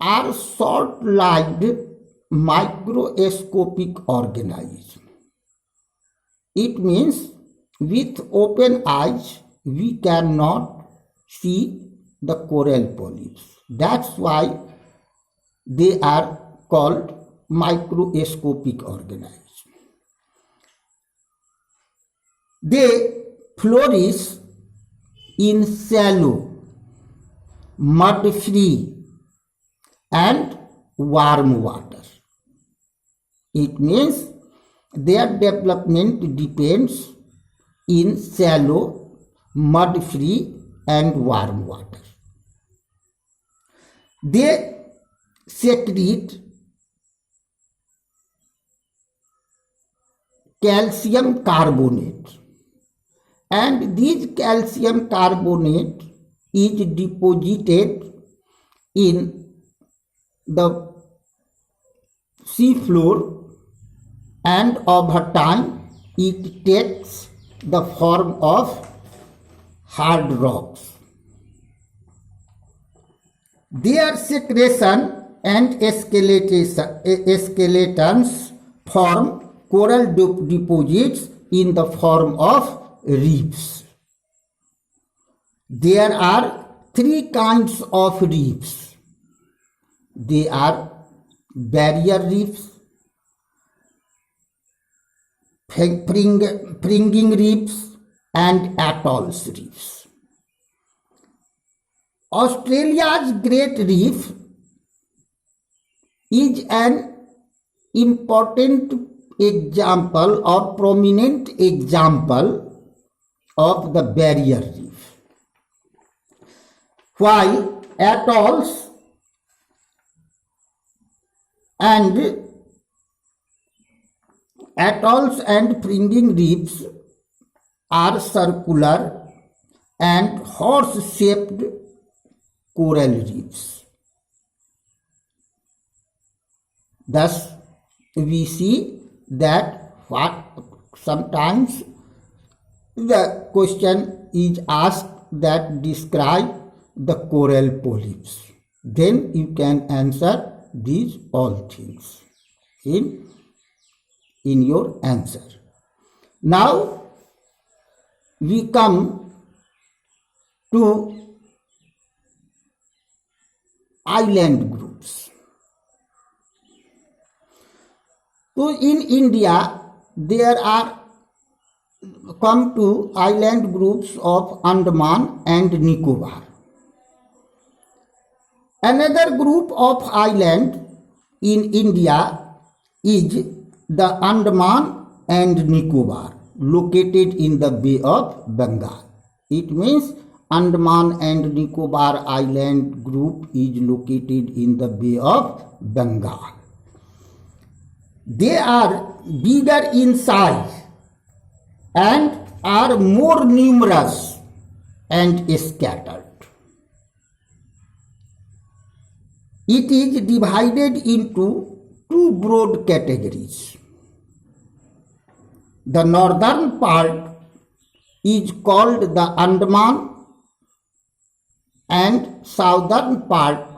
are short-lived microscopic organisms. It means with open eyes we cannot see the coral polyps. That's why they are called microscopic organisms. They flourish in shallow, mud-free and warm water. It means their development depends in shallow, mud-free and warm water. They secrete calcium carbonate, and this calcium carbonate is deposited in the seafloor, and over time it takes the form of hard rocks. Their secretion and skeletons form coral deposits in the form of reefs. There are three kinds of reefs. They are barrier reefs, fringing reefs and atolls reefs. Australia's Great Reef is an important example or prominent example of the barrier reef, while atolls and fringing reefs are circular and horse-shaped coral reefs. Thus, we see that sometimes the question is asked that describe the coral polyps. Then you can answer these all things in your answer. Now we come to island groups. So in India there are come to island groups of Andaman and Nicobar. Another group of island in India is the Andaman and Nicobar, located in the Bay of Bengal. It means Andaman and Nicobar Island group is located in the Bay of Bengal. They are bigger in size and are more numerous and scattered. It is divided into two broad categories. The northern part is called the Andaman and southern part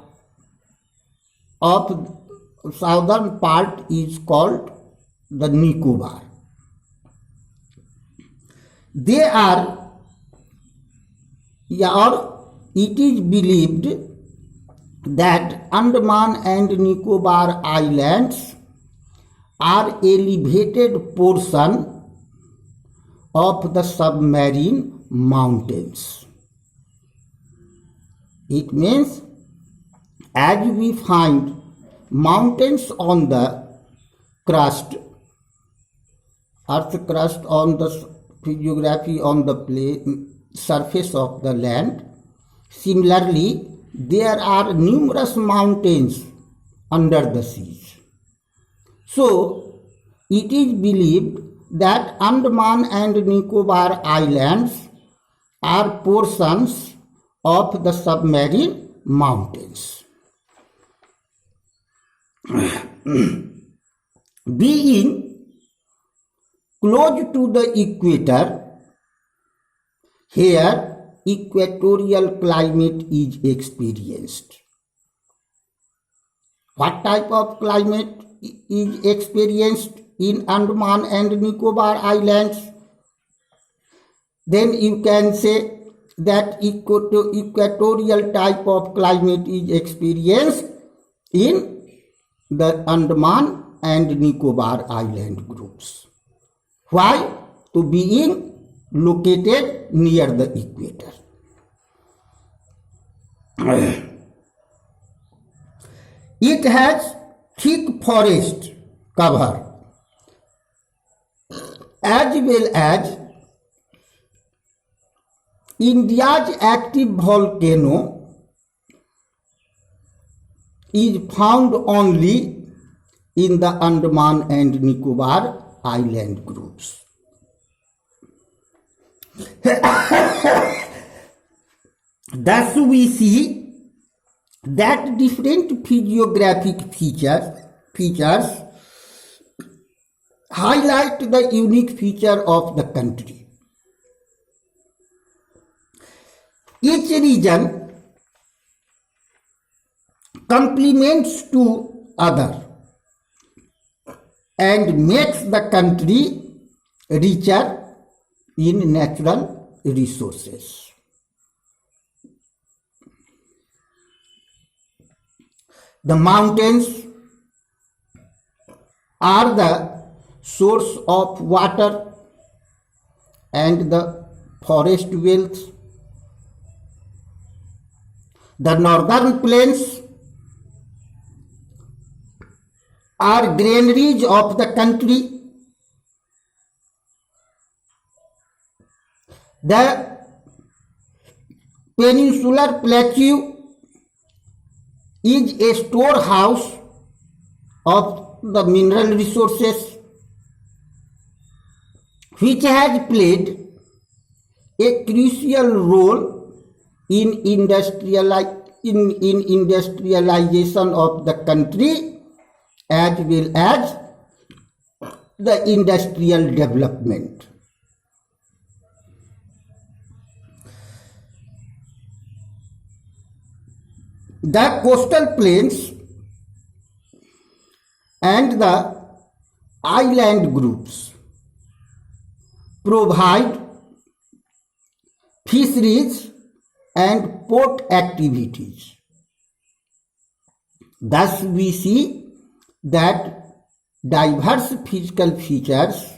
is called the Nicobar. They are, or it is believed that Andaman and Nicobar Islands are elevated portion of the submarine mountains. It means as we find mountains on the crust, earth crust, on the geography on the surface of the land, similarly there are numerous mountains under the seas. So it is believed that Andaman and Nicobar Islands are portions of the submarine mountains. Being close to the equator, here equatorial climate is experienced. What type of climate is experienced in Andaman and Nicobar Islands? Then you can say that equatorial type of climate is experienced in the Andaman and Nicobar Island groups. Why? To being located near the equator. It has thick forest cover as well as India's active volcano is found only in the Andaman and Nicobar Island groups. Thus we see that different physiographic features highlight the unique feature of the country. Each region complements to other and makes the country richer in natural resources. The mountains are the source of water and the forest wealth. The northern plains are granaries of the country. The peninsular plateau is a storehouse of the mineral resources which has played a crucial role in industrialization of the country as well as the industrial development. The coastal plains and the island groups provide fisheries and port activities. Thus we see that diverse physical features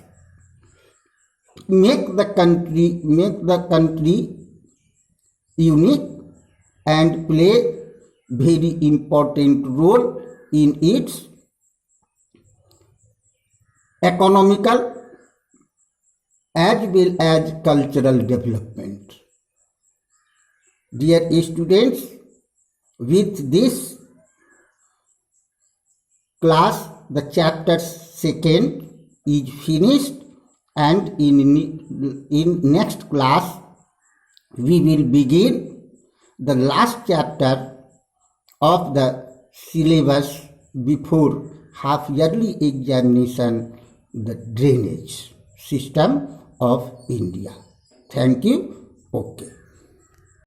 make the country unique and play very important role in its economical as well as cultural development. Dear students, with this class the chapter 2 is finished, and in next class we will begin the last chapter of the syllabus before half yearly examination, the drainage system of India. Thank you. Okay.